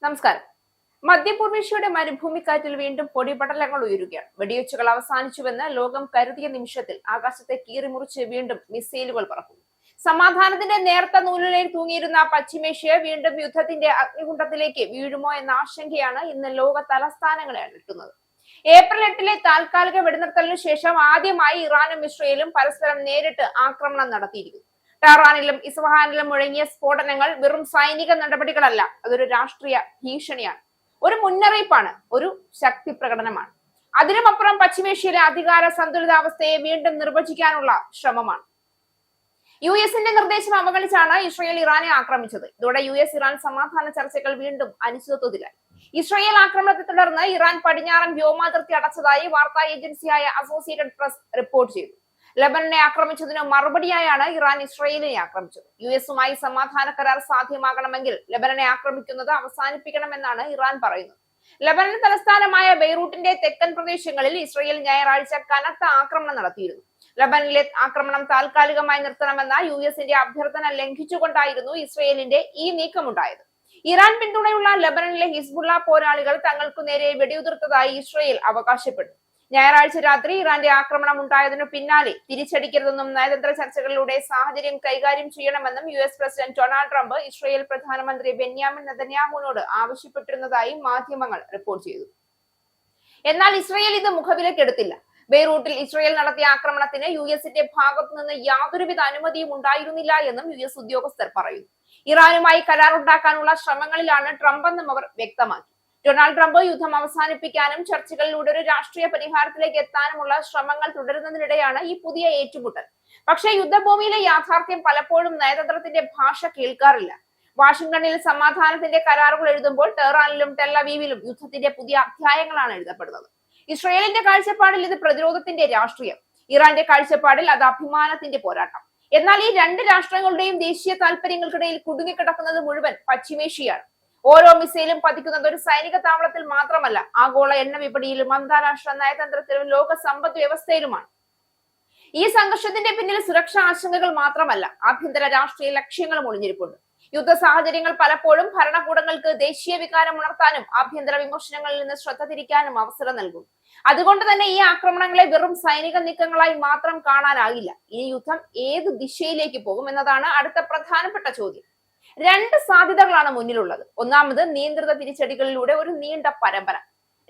നമസ്കാരം. മധ്യപൂർവേഷ്യയുടെ മരുഭൂമിക്കാറ്റിൽ വീണ്ടും പൊടിപടലങ്ങൾ ഉയരുകയാണ്. വെടിവെച്ചുകൾ അവസാനിച്ചുവെന്ന് ലോകം കരുതിയ നിമിഷത്തിൽ ആകാശത്തെ കീറിമുറിച്ച് വീണ്ടും മിസൈലുകൾ പറക്കുന്നു. സമാധാനത്തിന്റെ നേർത്ത നൂലിലേൽ തൂങ്ങിയിരുന്ന പശ്ചിമേഷ്യ വീണ്ടും യുദ്ധത്തിന്റെ അഗ്നികുണ്ഡത്തിലേക്ക് വീഴുമോ എന്ന ആശങ്കയാണ് ഇന്ന് ലോക തലസ്ഥാനങ്ങളെ അലട്ടുന്നത്. ഏപ്രിൽ 8 താൽക്കാലിക വെടിനിർത്തലിനു ശേഷം ആദ്യമായി ഇറാനും ഇസ്രയേലും പരസ്പരം നേരിട്ട് ആക്രമണം നടത്തിയിരിക്കുന്നു. ടെഹ്റാനിലും ഇസ്ഫഹാനിലും മുഴങ്ങിയ സ്ഫോടനങ്ങൾ വെറും സൈനിക നടപടികളല്ല, അതൊരു രാഷ്ട്രീയ ഭീഷണിയാണ്, ഒരു മുന്നറിയിപ്പാണ്, ഒരു ശക്തി പ്രകടനമാണ്. അതിനുമപ്പുറം പശ്ചിമേഷ്യയിലെ അധികാര സന്തുലിതാവസ്ഥയെ വീണ്ടും നിർവചിക്കാനുള്ള ശ്രമമാണ്. യുഎസിന്റെ നിർദ്ദേശം അവഗണിച്ചാണ് ഇസ്രയേൽ ഇറാനെ ആക്രമിച്ചത്. ഇതോടെ യുഎസ് ഇറാൻ സമാധാന ചർച്ചകൾ വീണ്ടും അനിശ്ചിതത്വത്തിലായി. ഇസ്രയേൽ ആക്രമണത്തെ തുടർന്ന് ഇറാൻ പടിഞ്ഞാറൻ വ്യോമാതിർത്തി അടച്ചതായി വാർത്താ ഏജൻസിയായ അസോസിയേറ്റഡ് പ്രസ് റിപ്പോർട്ട് ചെയ്തു. ലെബനനെ ആക്രമിച്ചതിന് മറുപടിയായാണ് ഇറാൻ ഇസ്രയേലിനെ ആക്രമിച്ചത്. യുഎസുമായി സമാധാന കരാർ സാധ്യമാകണമെങ്കിൽ ലെബനനെ ആക്രമിക്കുന്നത് അവസാനിപ്പിക്കണമെന്നാണ് ഇറാൻ പറയുന്നത്. ലെബനൻ തലസ്ഥാനമായ ബെയ്റൂട്ടിന്റെ തെക്കൻ പ്രദേശങ്ങളിൽ ഇസ്രയേൽ ഞായറാഴ്ച കനത്ത ആക്രമണം നടത്തിയിരുന്നു. ലെബനനിലെ ആക്രമണം താൽക്കാലികമായി നിർത്തണമെന്ന യുഎസിന്റെ അഭ്യർത്ഥന ലംഘിച്ചുകൊണ്ടായിരുന്നു ഇസ്രയേലിന്റെ ഈ നീക്കമുണ്ടായത്. ഇറാൻ പിന്തുണയുള്ള ലെബനനിലെ ഹിസ്ബുള്ള പോരാളികൾ തങ്ങൾക്കു നേരെ വെടിയുതിർത്തതായി ഇസ്രയേൽ അവകാശപ്പെട്ടു. ഞായറാഴ്ച രാത്രി ഇറാന്റെ ആക്രമണം ഉണ്ടായതിനു പിന്നാലെ തിരിച്ചടിക്കരുതെന്നും നയതന്ത്ര ചർച്ചകളിലൂടെ സാഹചര്യം കൈകാര്യം ചെയ്യണമെന്നും US president Donald Trump Israel പ്രധാനമന്ത്രി ബെന്യാമിൻ നെതന്യാഹുവിനോട് ആവശ്യപ്പെട്ടിരുന്നതായി മാധ്യമങ്ങൾ റിപ്പോർട്ട് ചെയ്തു. എന്നാൽ ഇസ്രയേൽ ഇത് മുഖവിലക്കെടുത്തില്ല. ബെയ്റൂട്ടിൽ ഇസ്രയേൽ നടത്തിയ ആക്രമണത്തിന് യുഎസിന്റെ ഭാഗത്തു നിന്ന് യാതൊരുവിധ അനുമതിയും ഉണ്ടായിരുന്നില്ല എന്നും യുഎസ് ഉദ്യോഗസ്ഥർ പറയുന്നു. ഇറാനുമായി കരാറുണ്ടാക്കാനുള്ള ശ്രമങ്ങളിലാണ് ട്രംപ് എന്നും അവർ വ്യക്തമാക്കി. ഡൊണാൾഡ് ട്രംപ് യുദ്ധം അവസാനിപ്പിക്കാനും ചർച്ചകളിലൂടെ ഒരു രാഷ്ട്രീയ പരിഹാരത്തിലേക്ക് എത്താനുമുള്ള ശ്രമങ്ങൾ തുടരുന്നതിനിടെയാണ് ഈ പുതിയ ഏറ്റുമുട്ടൽ. പക്ഷേ യുദ്ധഭൂമിയിലെ യാഥാർത്ഥ്യം പലപ്പോഴും നയതന്ത്രത്തിന്റെ ഭാഷ കേൾക്കാറില്ല. വാഷിംഗ്ടണിൽ സമാധാനത്തിന്റെ കരാറുകൾ എഴുതുമ്പോൾ ടെഹ്റാനിലും ടെൽ-അവീവിലും യുദ്ധത്തിന്റെ പുതിയ അധ്യായങ്ങളാണ് എഴുതപ്പെടുന്നത്. ഇസ്രയേലിന്റെ കാഴ്ചപ്പാടിൽ ഇത് പ്രതിരോധത്തിന്റെ രാഷ്ട്രീയം, ഇറാന്റെ കാഴ്ചപ്പാടിൽ അത് അഭിമാനത്തിന്റെ പോരാട്ടം. എന്നാൽ ഈ രണ്ട് രാഷ്ട്രങ്ങളുടെയും ദേശീയ താല്പര്യങ്ങൾക്കിടയിൽ കുടുങ്ങിക്കിടക്കുന്നത് മുഴുവൻ പശ്ചിമേഷ്യയാണ്. ഓരോ മിസൈലും പതിക്കുന്നത് ഒരു സൈനിക താവളത്തിൽ മാത്രമല്ല, ആഗോള എണ്ണ വിപണിയിലും അന്താരാഷ്ട്ര നയതന്ത്രത്തിലും ലോക സമ്പദ് വ്യവസ്ഥയിലുമാണ്. ഈ സംഘർഷത്തിന്റെ പിന്നിൽ സുരക്ഷാ ആശങ്കകൾ മാത്രമല്ല, ആഭ്യന്തര രാഷ്ട്രീയ ലക്ഷ്യങ്ങളും ഒളിഞ്ഞിരിപ്പുണ്ട്. യുദ്ധ സാഹചര്യങ്ങൾ പലപ്പോഴും ഭരണകൂടങ്ങൾക്ക് ദേശീയ വികാരം ഉണർത്താനും ആഭ്യന്തര വിമർശനങ്ങളിൽ നിന്ന് ശ്രദ്ധ തിരിക്കാനും അവസരം നൽകും. അതുകൊണ്ട് തന്നെ ഈ ആക്രമണങ്ങളെ വെറും സൈനിക നീക്കങ്ങളായി മാത്രം കാണാനാകില്ല. ഈ യുദ്ധം ഏത് ദിശയിലേക്ക് പോകും എന്നതാണ് അടുത്ത പ്രധാനപ്പെട്ട ചോദ്യം. രണ്ട് സാധ്യതകളാണ് മുന്നിലുള്ളത്. ഒന്നാമത് നിയന്ത്രിത തിരിച്ചടികളിലൂടെ ഒരു നീണ്ട പരമ്പര.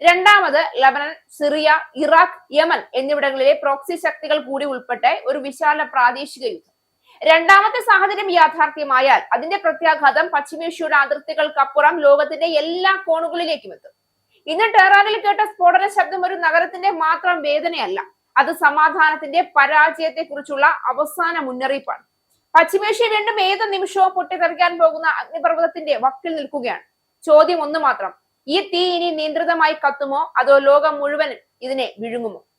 രണ്ടാമത് ലബനൻ, സിറിയ, ഇറാഖ്, യമൻ എന്നിവിടങ്ങളിലെ പ്രോക്സി ശക്തികൾ കൂടി ഉൾപ്പെട്ട ഒരു വിശാല പ്രാദേശിക യുദ്ധം. രണ്ടാമത്തെ സാഹചര്യം യാഥാർത്ഥ്യമായാൽ അതിന്റെ പ്രത്യാഘാതം പശ്ചിമേഷ്യയുടെ അതിർത്തികൾക്കപ്പുറം ലോകത്തിന്റെ എല്ലാ കോണുകളിലേക്കും എത്തും. ഇന്ന് ടെഹ്റാനിൽ കേട്ട സ്ഫോടന ശബ്ദം ഒരു നഗരത്തിന്റെ മാത്രം വേദനയല്ല, അത് സമാധാനത്തിന്റെ പരാജയത്തെ കുറിച്ചുള്ള അവസാന മുന്നറിയിപ്പാണ്. പശ്ചിമേഷ്യ വീണ്ടും ഏത് നിമിഷവും പൊട്ടിത്തെറിക്കാൻ പോകുന്ന അഗ്നിപർവ്വതത്തിന്റെ വക്കിൽ നിൽക്കുകയാണ്. ചോദ്യം ഒന്ന് മാത്രം: ഈ തീ ഇനി നിയന്ത്രിതമായി കത്തുമോ, അതോ ലോകം മുഴുവൻ ഇതിനെ വിഴുങ്ങുമോ?